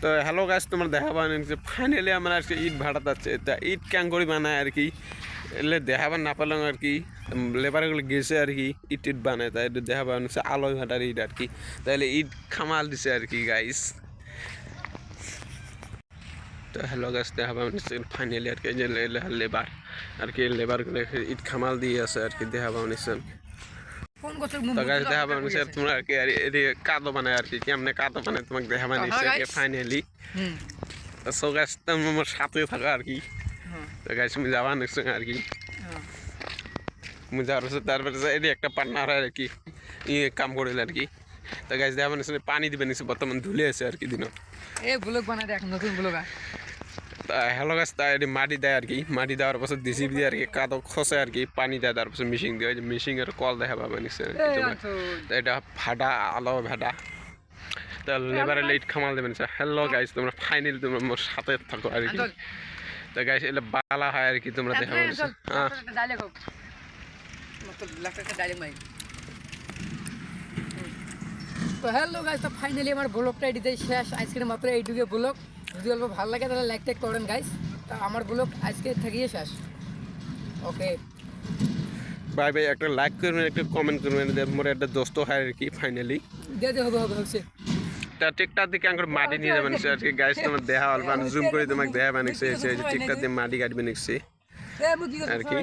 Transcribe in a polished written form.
তো hello guys, তোমার দেখাবার ফাইনালি আমরা আজকে ইট ভাড়া যাচ্ছে, তা ইট ক্যাং করে বানায় আর কি, এলে দেখাবার না পারলাম আর কি। লেবারগুলো গেছে আর কি ইট ইট বানায়, তাই দেখাবার হচ্ছে আলোয় ভাটার ইট আর কি, তাহলে ইট খামাল দিছে আর কি গাইস। তো হ্যালো গাইস, দেখাবার ফাইনালি আর কি যে লেবার আর কি, লেবারগুলো ইট খামাল দিয়ে আছে আর কি, দেখাবার নিচ্ছে। তো গাইস দেখাবার নিচ্ছে তোমরা আর কি, আর কাদো বানায় আর কি, কেমনে কাদো বানায় তোমাকে দেখাবার নিচ্ছে ফাইনালি। সো গাইস তুমি আমার সাথে থাকো আর কি। তো গাইস আমি যাওয়া নিচ্ছে আর কি, যাওয়ার পর তারপরে এটি একটা পার্টনার আর কি কাম করিল আর কি। তো গাইস দেখাবার নিচ্ছে পানি দিবে নিচ্ছে, বর্তমান ধুলে আছে আর কি দিন। ব্লগ বানায় দেখ, নতুন ব্লগ। হ্যালো গাছ, তাই এটি মাটি দেয় আর কি, মাটি দেওয়ার পর ডিসি দিয়ে আর কি কাদো খসে আর কি, পানি দেয়, তারপর মিশিং দিয়ে মিশিং এর কল দেখা পাবে নিচ্ছে। এটা ভাটা আলো ভাটা, তা লেবারে লেট খামাল দেবে নিচ্ছে। হ্যালো গাইস, তোমরা ফাইনালি তোমরা মোর সাথে থাকো আর কি। তো গাইস এলে বালা হয় আর কি, তোমরা দেখা পাবে। হ্যাঁ তো হ্যালো গাইস, তো ফাইনালি আমার ব্লগটা এডিতে শেষ। আজকের মাত্র এইটুকু ব্লগ। যদি অল্প ভালো লাগে তাহলে লাইক টাইক করেন গাইস। তা আমার ব্লগ আজকে থেকেই শেষ। Okay bye bye. একটা লাইক করবেন, একটা কমেন্ট করবেন, মোর একটা দোস্ত হয় আর কি ফাইনালি। দিয়ে হবে হবে হচ্ছে। তা টিকটাক দিকে আঙ্গুর মাটি নিয়ে যাবেন আর কি গাইস, তোমার দেখা অল্প জুম করে তোমাকে দেখা বানিয়েছে, টিকটাক দিয়ে মাটি কাটবে নিচ্ছে আর কি।